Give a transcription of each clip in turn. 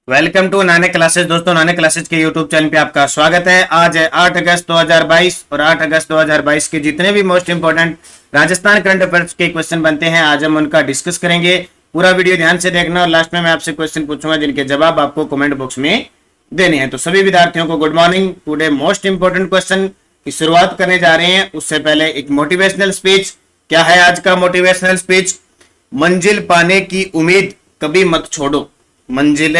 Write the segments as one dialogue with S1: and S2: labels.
S1: Welcome to नाने classes. दोस्तों, नाने क्लासेस के यूट्यूब चैनल पे आपका स्वागत है। आज है 8 अगस्त 2022 और 8 अगस्त 2022 के जितने भी most important Rajasthan current affairs के क्वेश्चन बनते हैं, आज हम उनका डिस्कस करेंगे। पूरा वीडियो ध्यान से देखना और लास्ट में मैं आपसे क्वेश्चन पूछूंगा जिनके जवाब आपको कमेंट बॉक्स में देने हैं। तो सभी विद्यार्थियों को good morning. Today most important question की शुरुआत करने जा रहे हैं, उससे पहले एक मोटिवेशनल स्पीच। क्या है आज का मोटिवेशनल स्पीच? मंजिल पाने की उम्मीद कभी मत छोड़ो। मंजिल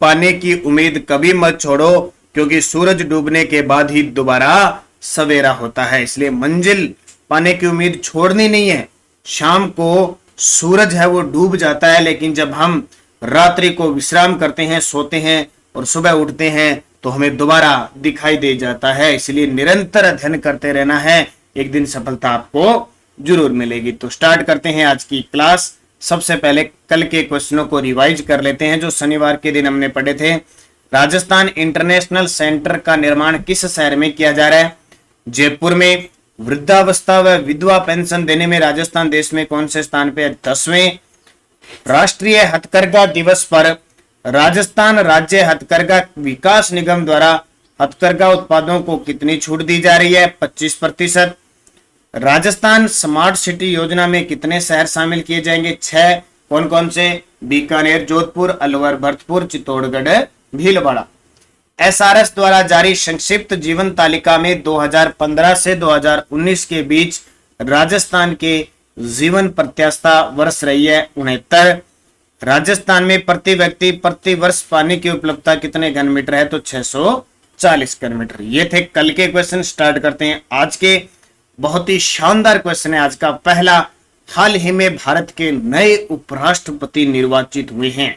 S1: पाने की उम्मीद कभी मत छोड़ो, क्योंकि सूरज डूबने के बाद ही दोबारा सवेरा होता है। इसलिए मंजिल पाने की उम्मीद छोड़नी नहीं है। शाम को सूरज है वो डूब जाता है, लेकिन जब हम रात्रि को विश्राम करते हैं, सोते हैं और सुबह उठते हैं तो हमें दोबारा दिखाई दे जाता है। इसलिए निरंतर अध्ययन करते रहना है, एक दिन सफलता आपको जरूर मिलेगी। तो स्टार्ट करते हैं आज की क्लास। सबसे पहले कल के क्वेश्चनों को रिवाइज कर लेते हैं जो शनिवार के दिन हमने पढ़े थे। राजस्थान इंटरनेशनल सेंटर का निर्माण किस शहर में किया जा रहा है? जयपुर में। वृद्धावस्था व विधवा पेंशन देने में राजस्थान देश में कौन से स्थान पे? 10वें। राष्ट्रीय हथकरघा दिवस पर राजस्थान राज्य हथकरघा विकास निगम द्वारा हथकरघा उत्पादों को कितनी छूट दी जा रही है? 25%। राजस्थान स्मार्ट सिटी योजना में कितने शहर शामिल किए जाएंगे? 6। कौन कौन से? बीकानेर, जोधपुर, अलवर, भरतपुर, चित्तौड़गढ़, भीलवाड़ा। एसआरएस द्वारा जारी संक्षिप्त जीवन तालिका में 2015 से 2019 के बीच राजस्थान के जीवन प्रत्याशा वर्ष रही है 69। राजस्थान में प्रति व्यक्ति प्रति वर्ष पानी की उपलब्धता कितने घन मीटर है? तो 640 घन मीटर। ये थे कल के क्वेश्चन। स्टार्ट करते हैं आज के। बहुत ही शानदार क्वेश्चन है आज का पहला। हाल ही में भारत के नए उपराष्ट्रपति निर्वाचित हुए हैं।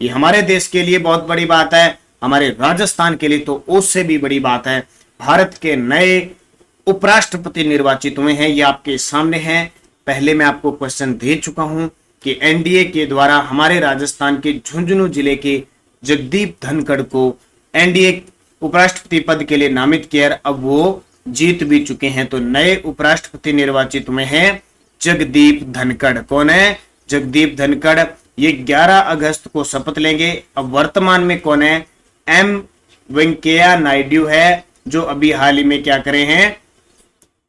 S1: ये हमारे देश के लिए बहुत बड़ी बात है, हमारे राजस्थान के लिए तो उससे भी बड़ी बात है। भारत के नए उपराष्ट्रपति निर्वाचित हुए हैं, ये आपके सामने है। पहले मैं आपको क्वेश्चन दे चुका हूं कि एनडीए के द्वारा हमारे राजस्थान के झुंझुनू जिले के जगदीप धनखड़ को एनडीए उपराष्ट्रपति पद के लिए नामित किया। अब वो जीत भी चुके हैं। तो नए उपराष्ट्रपति निर्वाचित हुए हैं जगदीप धनखड़। कौन है? जगदीप धनखड़। ये 11 अगस्त को शपथ लेंगे। अब वर्तमान में कौन है? एम वेंकैया नायडू है, जो अभी हाल ही में क्या करे हैं,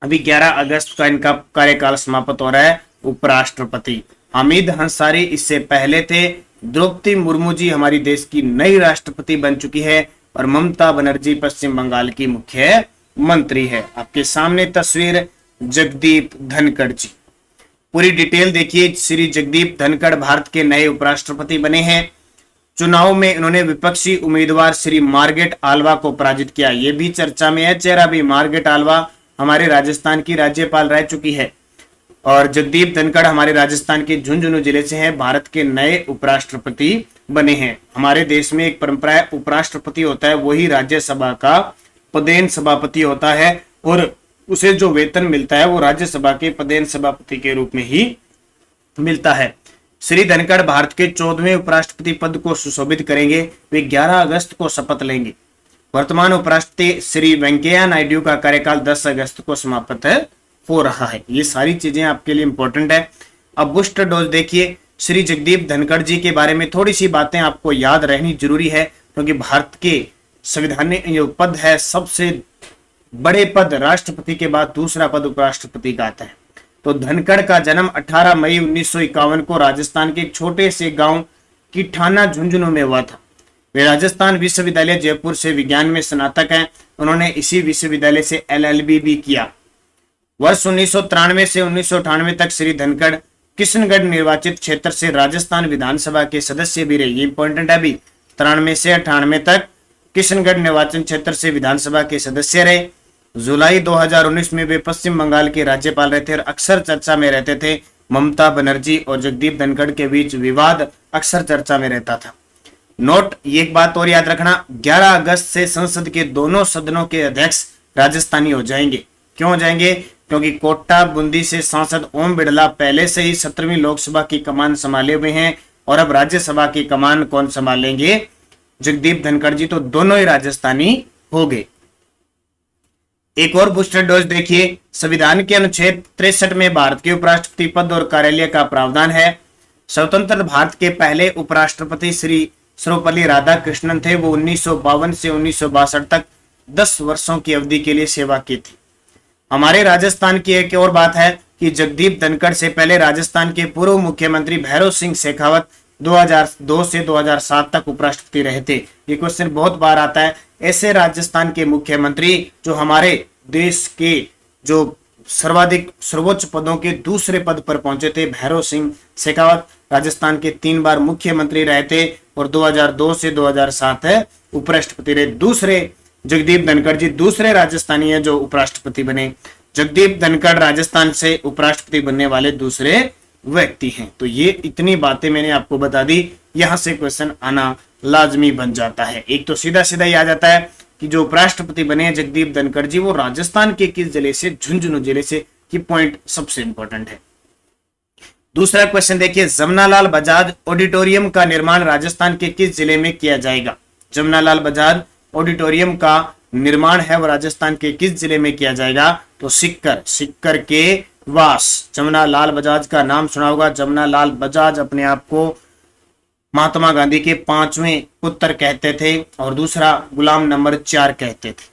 S1: अभी 11 अगस्त का इनका कार्यकाल समाप्त हो रहा है उपराष्ट्रपति। हामिद अंसारी इससे पहले थे। द्रौपदी मुर्मू जी हमारी देश की नई राष्ट्रपति बन चुकी है और ममता बनर्जी पश्चिम बंगाल की मुख्य मंत्री है। आपके सामने तस्वीर जगदीप धनखड़ जी। पूरी डिटेल देखिए। श्री जगदीप धनखड़ भारत के नए उपराष्ट्रपति बने हैं। चुनाव में इन्होंने विपक्षी उम्मीदवार श्री मार्गरेट आल्वा को पराजित किया। ये भी चर्चा में है चेहरा भी। मार्गरेट आल्वा हमारे राजस्थान की राज्यपाल रह चुकी है और जगदीप धनखड़ हमारे राजस्थान के झुंझुनू जिले से हैं। भारत के नए उपराष्ट्रपति बने हैं। हमारे देश में एक परंपरा है, उपराष्ट्रपति होता है वही राज्यसभा का पदेन सभापति होता है और उसे जो वेतन मिलता है वो राज्यसभा के पदेन सभापति के रूप में ही मिलता है। श्री धनखड़ भारत के 14वें उपराष्ट्रपति पद को सुशोभित करेंगे। वे 11 अगस्त को शपथ लेंगे। वर्तमान उपराष्ट्रपति श्री वेंकैया नायडू का कार्यकाल 10 अगस्त को समाप्त हो रहा है। ये सारी चीजें आपके लिए इंपॉर्टेंट है। अब बूस्टर डोज देखिए। श्री जगदीप धनखड़ जी के बारे में थोड़ी सी बातें आपको याद रहनी जरूरी है, क्योंकि भारत के संविधान में जो पद है सबसे बड़े पद, राष्ट्रपति के बाद दूसरा पद उपराष्ट्रपति का आता है। तो धनखड़ का जन्म 18 मई 1951 को राजस्थान के एक छोटे से गांव किठाना झुंझुनू में हुआ था। वे राजस्थान विश्वविद्यालय जयपुर से विज्ञान में स्नातक हैं। उन्होंने इसी विश्वविद्यालय से एलएलबी भी किया। वर्ष 1993 से 1998 तक श्री धनखड़ किशनगढ़ निर्वाचित क्षेत्र से राजस्थान विधानसभा के सदस्य भी रहे। ये इंपॉर्टेंट है। अभी 93 से 98 तक किशनगढ़ निर्वाचन क्षेत्र से विधानसभा के सदस्य रहे। जुलाई 2019 में वे पश्चिम बंगाल के राज्यपाल रहे थे और अक्सर चर्चा में रहते थे। ममता बनर्जी और जगदीप धनखड़ के बीच विवाद अक्सर चर्चा में रहता था। नोट, ये एक बात और याद रखना, 11 अगस्त से संसद के दोनों सदनों के अध्यक्ष राजस्थानी हो जाएंगे। क्यों हो जाएंगे? क्योंकि कोटा बूंदी से सांसद ओम बिड़ला पहले से ही 17वीं लोकसभा की कमान संभाले हुए हैं और अब राज्यसभा की कमान कौन संभालेंगे? जगदीप धनखड़ जी। तो दोनों ही राजस्थानी हो गए। एक और बूस्टर डोज देखिए। संविधान के अनुच्छेद 63 में भारत के उपराष्ट्रपति पद और कार्यालय का प्रावधान है। स्वतंत्र भारत के पहले उपराष्ट्रपति श्री सर्वपल्ली राधाकृष्णन थे, वो 1952 से 1962 तक 10 वर्षों की अवधि के लिए सेवा की थी। हमारे राजस्थान की एक और बात है कि जगदीप धनखड़ से पहले राजस्थान के पूर्व मुख्यमंत्री भैरव सिंह शेखावत 2002 से 2007 तक उपराष्ट्रपति रहे थे। ये क्वेश्चन बहुत बार आता है। ऐसे राजस्थान के मुख्यमंत्री जो हमारे देश के जो सर्वाधिक सर्वोच्च पदों के दूसरे पद पर पहुंचे थे, भैरव सिंह शेखावत राजस्थान के 3 बार मुख्यमंत्री रहे थे और 2002 से 2007 उपराष्ट्रपति रहे। दूसरे जगदीप धनखड़ जी दूसरे राजस्थानी है जो उपराष्ट्रपति बने। जगदीप धनखड़ राजस्थान से उपराष्ट्रपति बनने वाले दूसरे व्यक्ति हैं। तो ये इतनी बातें मैंने आपको बता दी, यहां से क्वेश्चन आना लाजमी बन जाता है। एक तो सीधा सीधा ही आ जाता है कि जो उपराष्ट्रपति बने जगदीप धनखड़ जी वो राजस्थान के किस जिले से, झुंझुनू जिले से, की पॉइंट सबसे इंपॉर्टेंट है। दूसरा क्वेश्चन देखिए, जमनालाल बजाज ऑडिटोरियम का निर्माण राजस्थान के किस जिले में किया जाएगा? जमनालाल बजाज ऑडिटोरियम का निर्माण है वो राजस्थान के किस जिले में किया जाएगा? तो सिक्कर के वास। जमनालाल बजाज का नाम सुना होगा। जमनालाल बजाज अपने आप को महात्मा गांधी के 5वें पुत्र कहते थे और दूसरा गुलाम नंबर 4 कहते थे।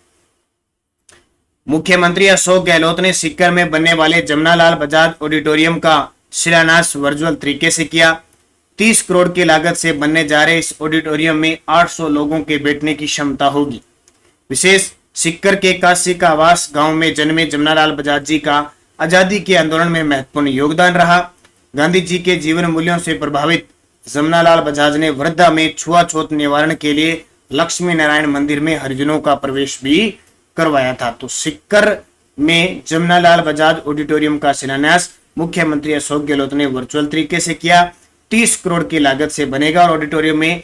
S1: मुख्यमंत्री अशोक गहलोत ने सिक्कर में बनने वाले जमनालाल बजाज ऑडिटोरियम का शिलान्यास वर्चुअल तरीके से किया। 30 करोड़ की लागत से बनने जा रहे इस ऑडिटोरियम में 800 लोगों के बैठने की क्षमता होगी। विशेष सिक्कर के काशी का आवास गांव में जन्मे जमनालाल बजाज जी का आजादी के आंदोलन में महत्वपूर्ण योगदान रहा। गांधी जी के जीवन मूल्यों से प्रभावित जमनालाल बजाज ने वर्धा में छुआछूत निवारण के लिए लक्ष्मी नारायण मंदिर में हरिजनों का प्रवेश भी करवाया था। तो सिक्कर में जमनालाल बजाज ऑडिटोरियम का शिलान्यास मुख्यमंत्री अशोक गहलोत ने वर्चुअल तरीके से किया। 30 करोड़ की लागत से बनेगा और ऑडिटोरियम में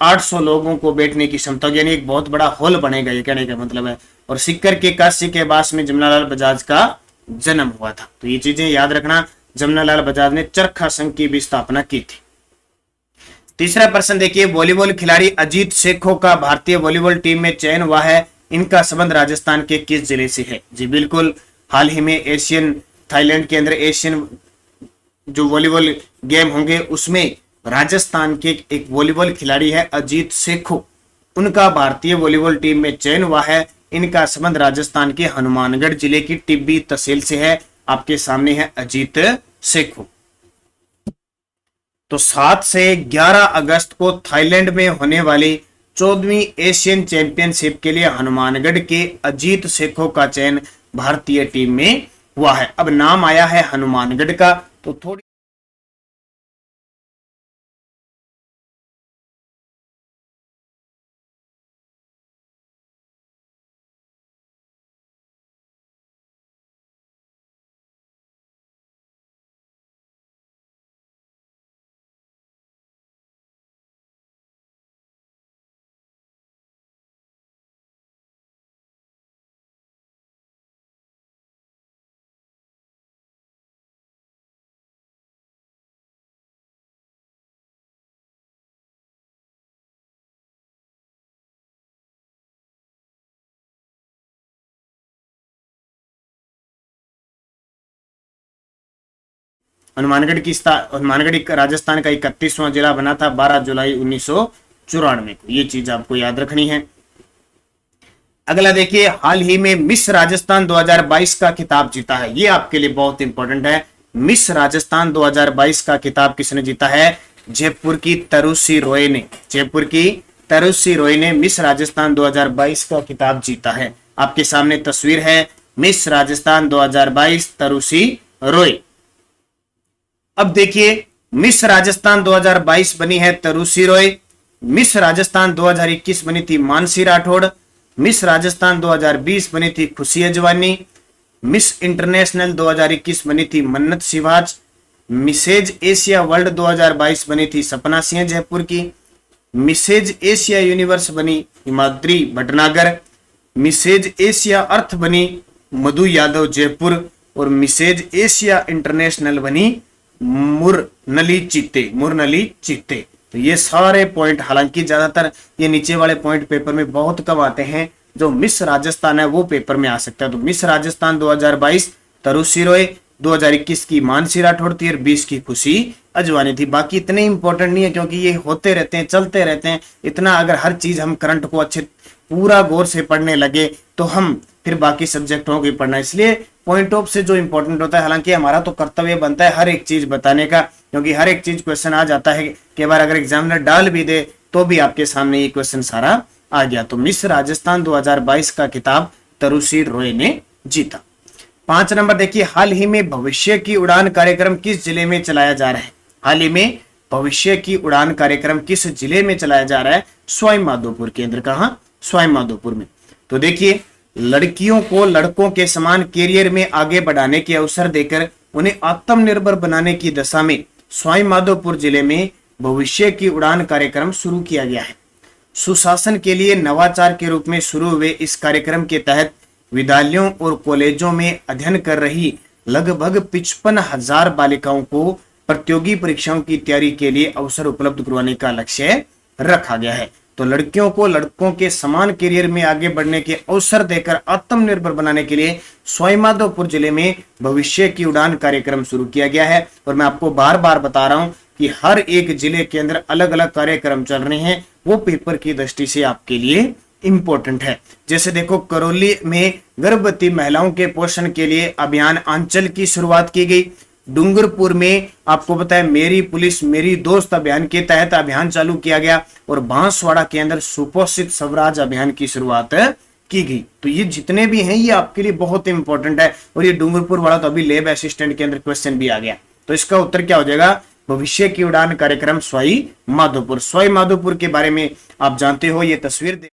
S1: 800 लोगों को बैठने की क्षमता, यानी एक बहुत बड़ा हॉल बनेगा, ये कहने का मतलब है। और सिक्कर के काशी के आवास में जमनालाल बजाज का जन्म हुआ था। तो ये चीजें याद रखना। जमनालाल बजाज ने चरखा संघ की भी स्थापना की थी। तीसरा प्रश्न देखिए, वॉलीबॉल खिलाड़ी अजीत शेखो का भारतीय वॉलीबॉल टीम में चयन हुआ है, इनका संबंध राजस्थान के किस जिले से है? जी बिल्कुल, हाल ही में थाईलैंड के अंदर एशियन जो वॉलीबॉल गेम होंगे उसमें राजस्थान के एक वॉलीबॉल खिलाड़ी है अजीत शेखो, उनका भारतीय वॉलीबॉल टीम में चयन हुआ है। इनका संबंध राजस्थान के हनुमानगढ़ जिले की टिब्बी तहसील से है। आपके सामने है अजीत शेखो। तो 7 से 11 अगस्त को थाईलैंड में होने वाली 14वीं एशियन चैंपियनशिप के लिए हनुमानगढ़ के अजीत शेखो का चयन भारतीय टीम में हुआ है। अब नाम आया है हनुमानगढ़ का, तो थोड़ी हनुमानगढ़ राजस्थान का 31वां जिला बना था 12 जुलाई 1994 को। ये चीज आपको याद रखनी है। अगला देखिए, हाल ही में मिस राजस्थान 2022 का खिताब जीता है, ये आपके लिए बहुत इंपॉर्टेंट है। मिस राजस्थान 2022 का खिताब किसने जीता है? जयपुर की तरुषी रॉय ने। जयपुर की तरुषी रॉय ने मिस राजस्थान 2022 का खिताब जीता है। आपके सामने तस्वीर है, मिस राजस्थान 2022 तरुषी रॉय। अब देखिए, मिस राजस्थान 2022 बनी है तरुषी रॉय। मिस राजस्थान 2021 बनी थी मानसी राठौड़। मिस राजस्थान 2020 बनी थी खुशी अजवानी। मिस इंटरनेशनल 2021 बनी थी मन्नत सिवाज। मिसेज एशिया वर्ल्ड 2022 बनी थी सपना सिंह जयपुर की। मिसेज एशिया यूनिवर्स बनी हिमाद्री भटनागर। मिसेज एशिया अर्थ बनी मधु यादव जयपुर। और मिसेज एशिया इंटरनेशनल बनी मुरनली चित्ते। तो ये सारे पॉइंट, हालांकि ज्यादातर ये नीचे वाले पॉइंट पेपर में बहुत कम आते हैं, जो मिस राजस्थान है वो पेपर में आ सकता है। तो मिस राजस्थान 2022 तरुषी रॉय, 2021 की मानसी राठौड़ थी और 20 की खुशी अजवानी थी। बाकी इतने इंपॉर्टेंट नहीं है क्योंकि ये होते रहते हैं, चलते रहते हैं। इतना अगर हर चीज हम करंट को अच्छे पूरा गौर से पढ़ने लगे तो हम फिर बाकी सब्जेक्टों को पढ़ना, इसलिए पॉइंट ऑफ से जो इंपॉर्टेंट होता है, हालांकि हमारा तो कर्तव्य बनता है हर एक चीज बताने का, क्योंकि हर एक चीज क्वेश्चन आ जाता है। कई बार अगर एग्जामिनर डाल भी दे तो भी आपके सामने ये क्वेश्चन सारा आ गया। तो मिस राजस्थान 2022 का खिताब तरुशी रॉय ने जीता। 5 नंबर देखिए, हाल ही में भविष्य की उड़ान कार्यक्रम किस जिले में चलाया जा रहा है? हाल ही में भविष्य की उड़ान कार्यक्रम किस जिले में चलाया जा रहा है? सवाई माधोपुर केंद्र। कहां? सवाई माधोपुर में। तो देखिए, लड़कियों को लड़कों के समान कैरियर में आगे बढ़ाने के अवसर देकर उन्हें आत्मनिर्भर बनाने की दिशा में सवाई माधोपुर जिले में भविष्य की उड़ान कार्यक्रम शुरू किया गया है। सुशासन के लिए नवाचार के रूप में शुरू हुए इस कार्यक्रम के तहत विद्यालयों और कॉलेजों में अध्ययन कर रही लगभग 55,000 बालिकाओं को प्रतियोगी परीक्षाओं की तैयारी के लिए अवसर उपलब्ध करवाने का लक्ष्य रखा गया है। तो लड़कियों को लड़कों के समान करियर में आगे बढ़ने के अवसर देकर आत्मनिर्भर बनाने के लिए सवाई माधोपुर जिले में भविष्य की उड़ान कार्यक्रम शुरू किया गया है। और मैं आपको बार बार बता रहा हूं कि हर एक जिले के अंदर अलग अलग कार्यक्रम चल रहे हैं, वो पेपर की दृष्टि से आपके लिए इंपॉर्टेंट है। जैसे देखो, करौली में गर्भवती महिलाओं के पोषण के लिए अभियान आंचल की शुरुआत की गई। डूंगरपुर में आपको पता है मेरी पुलिस मेरी दोस्त अभियान के तहत अभियान चालू किया गया। और बांसवाड़ा के अंदर सुपोषित स्वराज अभियान की शुरुआत की गई। तो ये जितने भी हैं ये आपके लिए बहुत इंपॉर्टेंट है। और ये डूंगरपुर वाला तो अभी लेब असिस्टेंट के अंदर क्वेश्चन भी आ गया। तो इसका उत्तर क्या हो जाएगा? भविष्य की उड़ान कार्यक्रम सवाई माधोपुर। सवाई माधोपुर के बारे में आप जानते हो, ये तस्वीर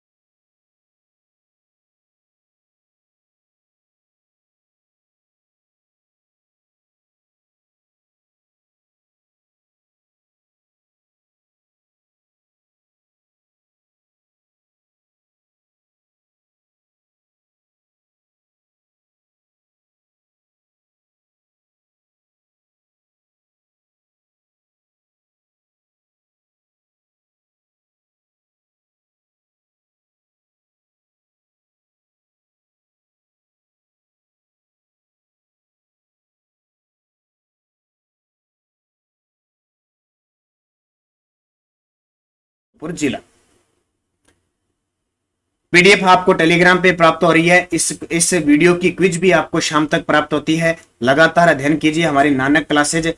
S1: जिला। पीडीएफ आपको टेलीग्राम पे प्राप्त हो रही है। इस वीडियो की क्विज भी आपको शाम तक प्राप्त होती है। लगातार अध्ययन कीजिए हमारी नानक क्लासेज।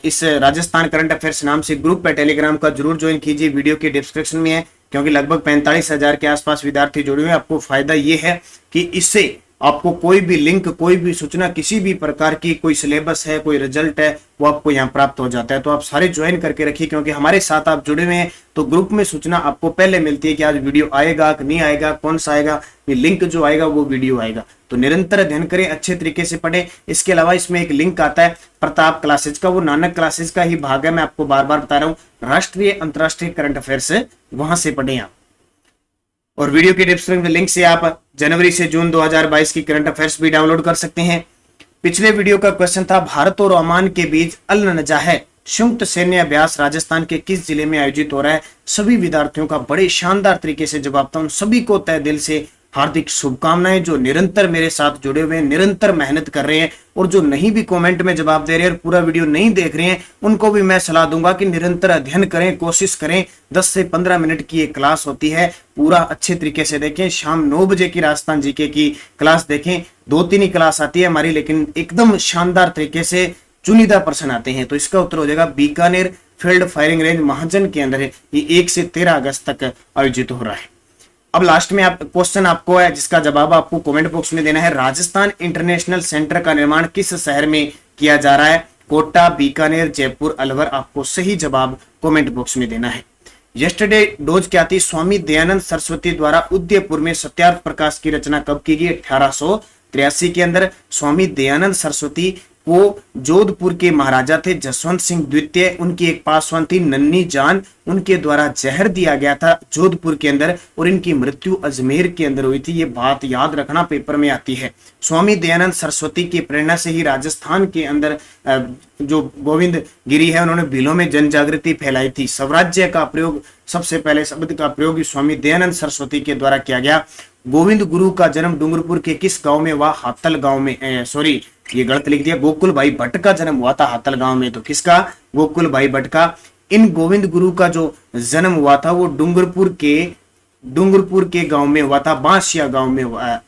S1: इस राजस्थान करंट अफेयर्स नाम से ग्रुप पे टेलीग्राम का जरूर ज्वाइन कीजिए, वीडियो के डिस्क्रिप्शन में है। क्योंकि लगभग 45,000 के आसपास विद्यार्थी जुड़े हुए हैं। आपको फायदा ये है कि इससे आपको कोई भी लिंक, कोई भी सूचना, किसी भी प्रकार की कोई सिलेबस है, कोई रिजल्ट है, वो आपको यहाँ प्राप्त हो जाता है। तो आप सारे ज्वाइन करके रखिए, क्योंकि हमारे साथ आप जुड़े हुए हैं तो ग्रुप में सूचना आपको पहले मिलती है कि आज वीडियो आएगा कि नहीं आएगा, कौन सा आएगा, ये लिंक जो आएगा वो वीडियो आएगा। तो निरंतर अध्ययन करें, अच्छे तरीके से पढ़ें। इसके अलावा इसमें एक लिंक आता है प्रताप क्लासेज का, वो नानक क्लासेज का ही भाग है। मैं आपको बार बार बता रहा हूँ, राष्ट्रीय अंतरराष्ट्रीय करंट अफेयर्स वहां से पढ़ें आप। और वीडियो के डिस्क्रिप्शन में लिंक से आप जनवरी से जून 2022 की करंट अफेयर्स भी डाउनलोड कर सकते हैं। पिछले वीडियो का क्वेश्चन था, भारत और ओमान के बीच अल नजाह संयुक्त सैन्य अभ्यास राजस्थान के किस जिले में आयोजित हो रहा है? सभी विद्यार्थियों का बड़े शानदार तरीके से जवाब था। उन सभी को तहे दिल से हार्दिक शुभकामनाएं, जो निरंतर मेरे साथ जुड़े हुए हैं, निरंतर मेहनत कर रहे हैं। और जो नहीं भी कमेंट में जवाब दे रहे हैं और पूरा वीडियो नहीं देख रहे हैं, उनको भी मैं सलाह दूंगा कि निरंतर अध्ययन करें, कोशिश करें। 10 से 15 मिनट की एक क्लास होती है, पूरा अच्छे तरीके से देखें। शाम 9 बजे की राजस्थान जीके की क्लास देखें। 2-3 ही क्लास आती है हमारी, लेकिन एकदम शानदार तरीके से चुनिंदा प्रश्न आते हैं। तो इसका उत्तर हो जाएगा बीकानेर फील्ड फायरिंग रेंज महाजन के अंदर है। ये 1 से 13 अगस्त तक आयोजित हो रहा है। अब लास्ट में आप क्वेश्चन आपको है जिसका जवाब आपको कमेंट बॉक्स में देना है। राजस्थान इंटरनेशनल सेंटर का निर्माण किस शहर में किया जा रहा है? कोटा, बीकानेर, जयपुर, अलवर। आपको सही जवाब कमेंट बॉक्स में देना है। यस्टरडे डोज क्या थी? स्वामी दयानंद सरस्वती द्वारा उदयपुर में सत्यार्थ प्रकाश की रचना कब की गई? 1883 के अंदर। स्वामी दयानंद सरस्वती वो जोधपुर के महाराजा थे जसवंत सिंह द्वितीय, उनकी एक पासवान थी नन्नी जान, उनके द्वारा जहर दिया गया था जोधपुर के अंदर और इनकी मृत्यु अजमेर के अंदर हुई थी। ये बात याद रखना, पेपर में आती है। स्वामी दयानंद सरस्वती की प्रेरणा से ही राजस्थान के अंदर जो गोविंद गिरी है, उन्होंने भीलों में जन जागृति फैलाई थी। स्वराज्य का प्रयोग, सबसे पहले शब्द का प्रयोग स्वामी दयानंद सरस्वती के द्वारा किया गया। गोविंद गुरु का जन्म डूंगरपुर के किस गांव में हुआ? हातल गांव में, ये गलत लिख दिया। गोकुल भाई भट्ट का जन्म हुआ था हातल गांव में, तो किसका? गोकुल भाई भट्ट का। इन गोविंद गुरु का जो जन्म हुआ था वो डूंगरपुर के गांव में हुआ था, बांसिया गांव में हुआ,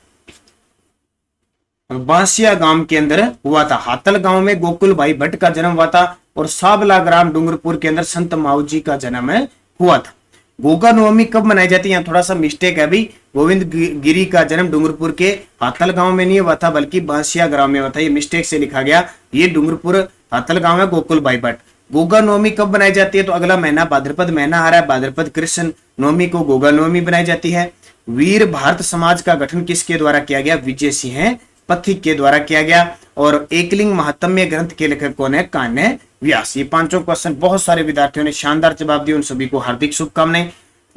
S1: बांसिया गांव के अंदर हुआ था। हातल गांव में गोकुल भाई भट्ट का जन्म हुआ था और साबला ग्राम डूंगरपुर के अंदर संत माऊजी का जन्म हुआ था। गोगा नवमी कब मनाई जाती है? यहाँ थोड़ा सा मिस्टेक है अभी। गोविंद गिरी का जन्म डूंगरपुर के हातल गांव में नहीं हुआ था बल्कि बांसिया ग्राम में हुआ था, ये मिस्टेक से लिखा गया। ये डूंगरपुर हातल गांव है, गोकुल भाई भट्ट। गोगा नवमी कब बनाई जाती है? तो अगला महीना भाद्रपद महीना आ रहा है, भाद्रपद कृष्ण नवमी को गोगा नवमी बनाई जाती है। वीर भारत समाज का गठन किसके द्वारा किया गया? विजय सिंह पथिक के द्वारा किया गया। और एकलिंग महात्म्य ग्रंथ के लेखक कौन है? कान्य व्यास। ये पांचों क्वेश्चन बहुत सारे विद्यार्थियों ने शानदार जवाब दिए, उन सभी को हार्दिक शुभकामनाएं।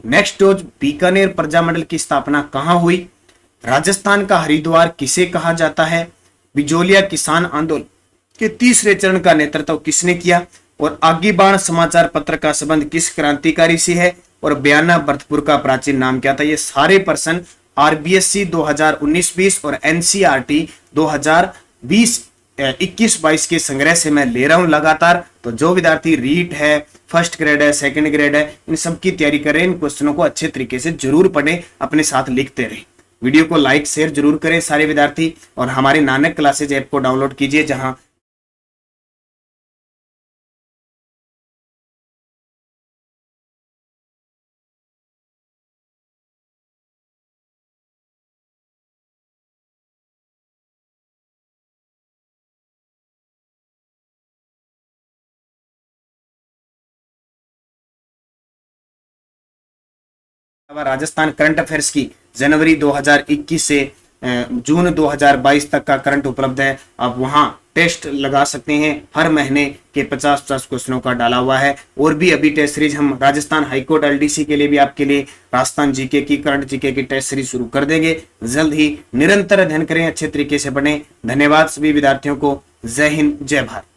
S1: नेक्स्ट रोज बीकानेर प्रजामंडल की स्थापना कहां हुई? राजस्थान का हरिद्वार किसे कहा जाता है? बिजोलिया किसान आंदोलन के तीसरे चरण का नेतृत्व किसने किया? और आगीबाण समाचार पत्र का संबंध किस क्रांतिकारी से है? और बयाना भरतपुर का प्राचीन नाम क्या था? ये सारे प्रश्न आरबीएससी 2019-20 और एनसीईआरटी 2020-21-22 के संग्रह से मैं ले रहा हूं लगातार। तो जो विद्यार्थी रीट है, फर्स्ट ग्रेड है, सेकंड ग्रेड है, इन सब की तैयारी करें। इन क्वेश्चनों को अच्छे तरीके से जरूर पढ़ें, अपने साथ लिखते रहें। वीडियो को लाइक शेयर जरूर करें सारे विद्यार्थी, और हमारे नानक क्लासेज ऐप को डाउनलोड कीजिए, जहां राजस्थान करंट अफेयर्स की जनवरी 2021 से जून 2022 तक का करंट उपलब्ध है। आप वहां टेस्ट लगा सकते हैं। हर महीने के 50-50 क्वेश्चनों का डाला हुआ है। और भी अभी टेस्ट सीरीज हम राजस्थान हाईकोर्ट एलडीसी के लिए भी आपके लिए राजस्थान जीके की, करंट जीके की टेस्ट सीरीज शुरू कर देंगे जल्द ही। निरंतर अध्ययन करें, अच्छे तरीके से पढ़ें। धन्यवाद सभी विद्यार्थियों को। जय हिंद, जय भारत।